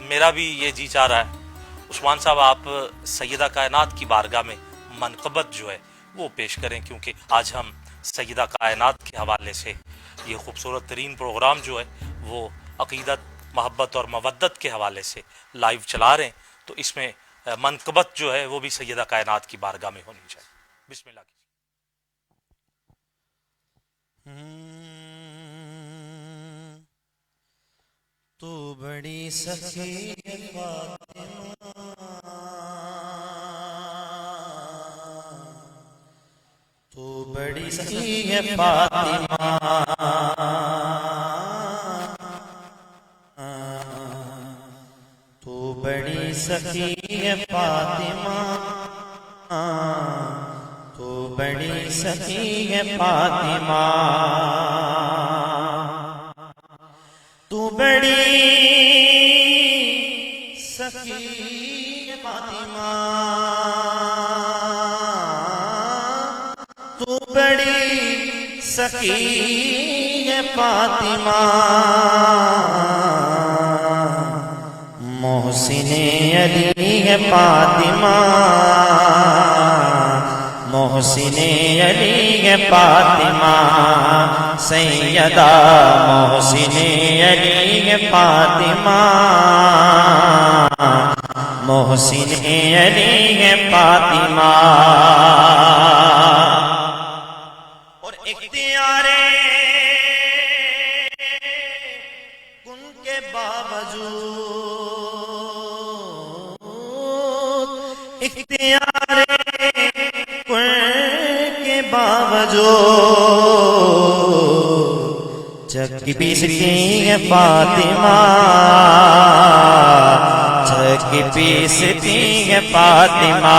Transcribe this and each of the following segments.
میرا بھی یہ جی چاہ رہا ہے عثمان صاحب آپ سیدہ کائنات کی بارگاہ میں منقبت جو ہے وہ پیش کریں، کیونکہ آج ہم سیدہ کائنات کے حوالے سے یہ خوبصورت ترین پروگرام جو ہے وہ عقیدت، محبت اور مودت کے حوالے سے لائیو چلا رہے ہیں، تو اس میں منقبت جو ہے وہ بھی سیدہ کائنات کی بارگاہ میں ہونی چاہیے۔ بسم اللہ کیجیے۔ تو بڑی سخی فاطمہ، تو بڑی سخی ہے فاطمہ، تو بڑی سخی ہے فاطمہ، تو بڑی سخی ہے فاطمہ، تو بڑی سخی ہے فاطمہ، تو بڑی سخی ہے فاطمہ، محسن علی ہے فاطمہ، محسن علی ہے فاطمہ، سیدہ محسن علی ہے فاطمہ، محسن علی ہے فاطمہ، اور اختیار کن کے باوجود، اختیار کے باوجود چکی پیستی ہے فاطمہ، چکی پیستی ہے فاطمہ،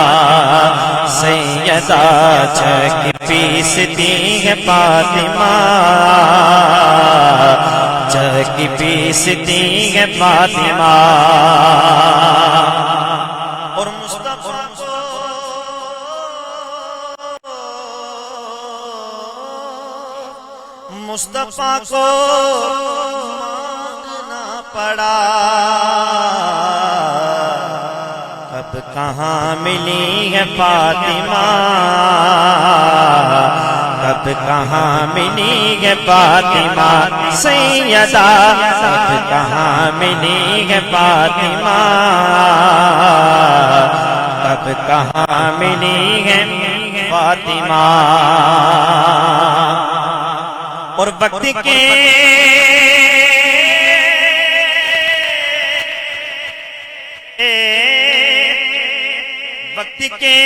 سیدہ چکی پیستی ہے فاطمہ، چکی پیستی ہے فاطمہ، اور مصطفیٰ مصطفیٰ کو مانگنا پڑا، اب کہاں ملی ہے فاطمہ، اب کہاں ملی ہے فاطمہ، سیدہ اب کہاں ملی ہے فاطمہ، اب کہاں ملی ہے فاطمہ، اور وقت کے وقت کے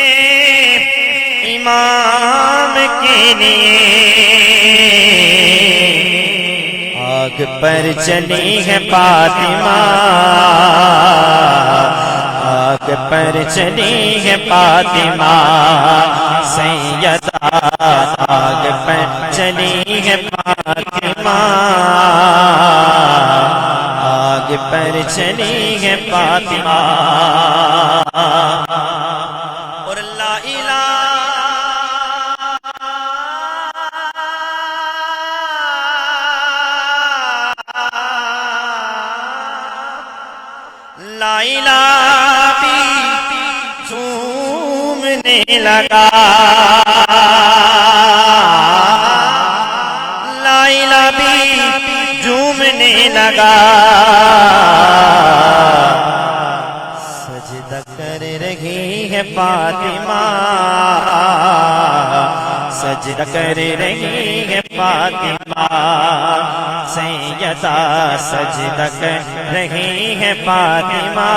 امام کے لیے آگ پر چلی ہے فاطمہ، آگ پر چلی ہے فاطمہ، سیدہ آگ پر چلی ہے فاطمہ، آگ پر چلی ہے فاطمہ، اور لا الہ لا الہ بھی جھومنے لگا، لا الہ بھی جھومنے لگا، سجدہ کر رہی ہے فاطمہ، سجدہ کر رہی ہے فاطمہ، سیدہ سجدہ کر رہی ہے فاطمہ،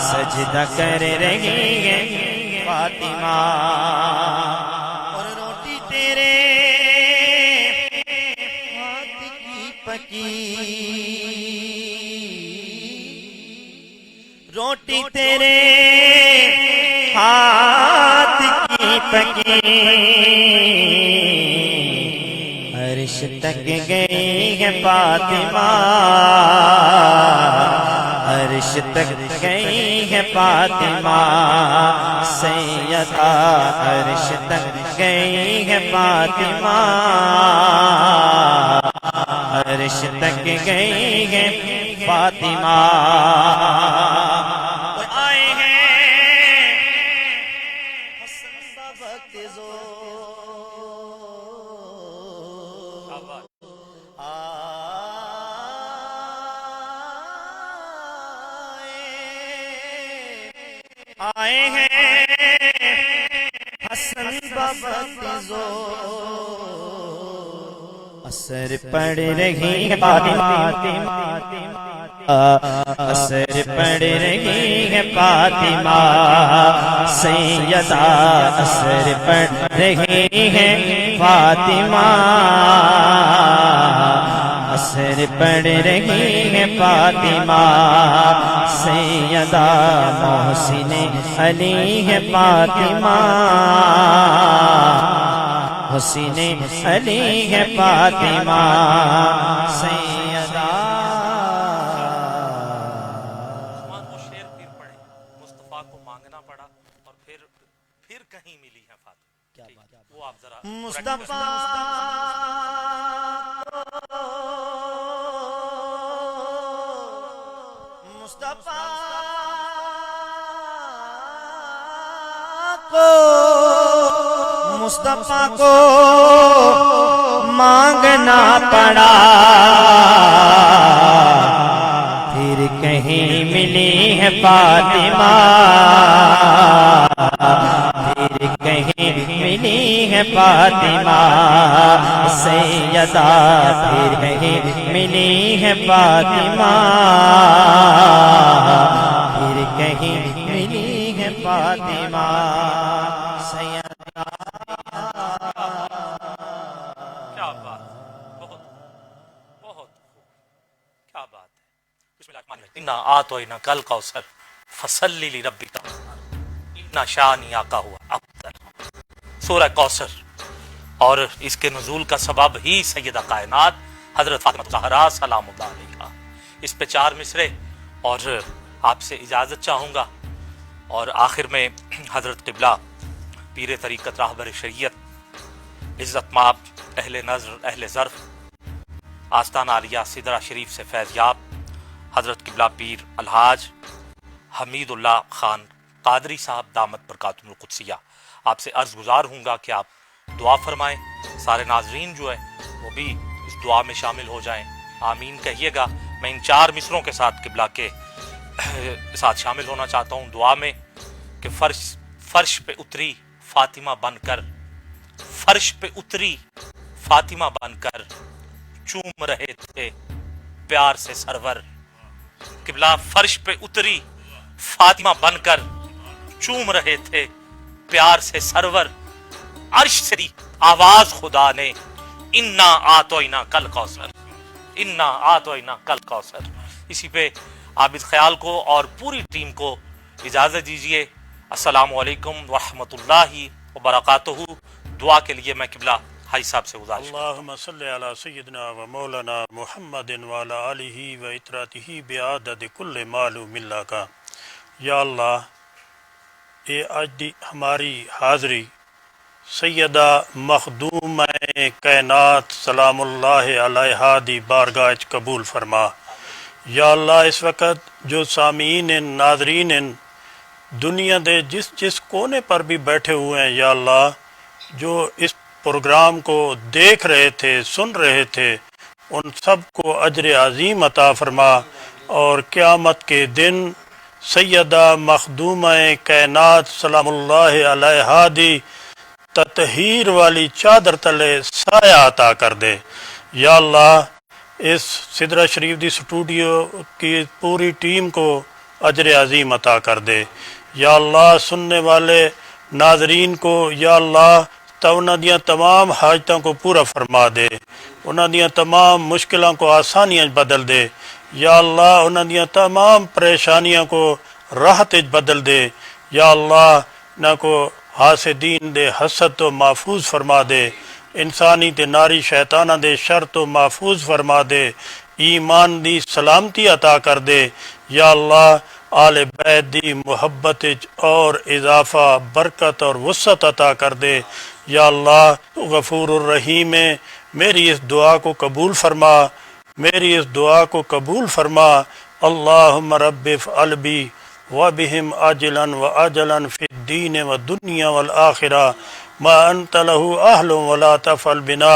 سجدہ کر رہی ہے فاطمہ، اور روٹی تیرے ہاتھ کی پکی، روٹی تیرے ہاتھ کی پکی، عرش تک گئی ہے فاطمہ، عرش تک گئی ہے فاطمہ، سیدہ عرش تک گئی ہے فاطمہ، عرش تک گئی ہے فاطمہ آئے ہیں حسن بوقت آئے ہیں حسن بوقت اثر پڑ رہی ہے فاطمہ اثر پڑ رہی ہے فاطمہ سیدہ اثر پڑ رہی ہے فاطمہ اثر پڑ رہی ہے فاطمہ سیدہ محسن علی ہے فاطمہ حسین علی ہے فاطمہ سیدہ عثمان وہ شعر پھر پڑھے مصطفیٰ کو مانگنا پڑا اور پھر کہیں ملی ہے فاطمہ وہ آپ ذرا مصطفیٰ مصطفیٰ کو مانگنا پڑا پھر کہیں ملی ہے فاطمہ پھر کہیں ملی ہے فاطمہ سیدہ پھر کہیں ملی ہے فاطمہ پھر کہیں ملی ہے فاطمہ کیا بات بہت بہت کیا بات ہے بسم اللہ الرحمن الرحیم انا اعطیناک الکوثر فصلی لربک ان شانئک هو الابتر سورہ کوثر اور اس کے نزول کا سبب ہی سیدہ کائنات حضرت فاطمہ الزہرا سلام اللہ علیہا اس پہ 4 مصرے اور آپ سے اجازت چاہوں گا اور آخر میں حضرت قبلہ پیر طریقت راہبر شریعت عزت مآب اہل نظر اہل ظرف آستانہ عالیہ سدرہ شریف سے فیض یاب حضرت قبلہ پیر الحاج حمید اللہ خان قادری صاحب دامت برکاتہم القدسیہ آپ سے عرض گزار ہوں گا کہ آپ دعا فرمائیں سارے ناظرین جو ہیں وہ بھی اس دعا میں شامل ہو جائیں آمین کہیے گا میں ان 4 مصروں کے ساتھ قبلہ کے ساتھ شامل ہونا چاہتا ہوں دعا میں کہ فرش پہ اتری فاطمہ بن کر فرش پہ اتری فاطمہ بن کر چوم رہے تھے پیار سے سرور قبلہ فرش پہ اتری فاطمہ بن کر چوم رہے تھے پیار سے سرور عرش سے دی آواز خدا نے انا اعطیناک الکوثر انا اعطیناک الکوثر اسی پہ عابد خیال کو اور پوری ٹیم کو اجازت دیجیے السلام علیکم ورحمۃ اللہ وبرکاتہ دعا کے لیے میں قبلہ حاجی صاحب سے گزارش اللہم صلی علی سیدنا و مولانا محمد وعلی آلہ و اطراتہ بعدد کل معلوم اللہ کا یا اللہ اے آج دی ہماری حاضری سیدہ مخدوم کائنات سلام اللہ علیہا دی بارگاہ قبول فرما یا اللہ اس وقت جو سامعین ناظرین دنیا دے جس کونے پر بھی بیٹھے ہوئے ہیں یا اللہ جو اس پروگرام کو دیکھ رہے تھے سن رہے تھے ان سب کو اجر عظیم عطا فرما اور قیامت کے دن سیدہ مخدومہ کائنات سلام اللہ علیہا دی تطہیر والی چادر تلے سایہ عطا کر دے یا اللہ اس سدرہ شریف دی سٹوڈیو کی پوری ٹیم کو اجر عظیم عطا کر دے یا اللہ سننے والے ناظرین کو یا اللہ تا انہاں دیاں تمام حاجتاں کو پورا فرما دے انہاں دیاں تمام مشکلوں کو آسانیاں بدل دے یا اللہ انہاں دیاں تمام پریشانیاں کو راحت بدل دے یا اللہ نہ کو حاسدین دے حسد تو محفوظ فرما دے انسانی تے ناری شیطانہ دے شر تو محفوظ فرما دے ایمان دی سلامتی عطا کر دے یا اللہ آل بیت دی محبت اور اضافہ برکت اور وسعت عطا کر دے یا اللہ تو غفور الرحیم ہے میری اس دعا کو قبول فرما میری اس دعا کو قبول فرما. اللہم رب افعل بی وبہم عاجلا وآجلا فی الدین والدنیا والآخرہ ما انت له اہل ولا تفعل بنا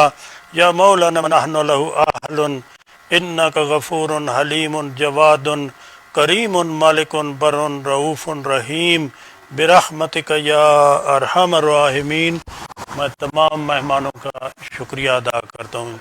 یا مولانا نحن له اہل انک غفور حلیم جواد کریم مالک بر رؤوف رحیم برحمتک یا ارحم الراحمین. میں تمام مہمانوں کا شکریہ ادا کرتا ہوں.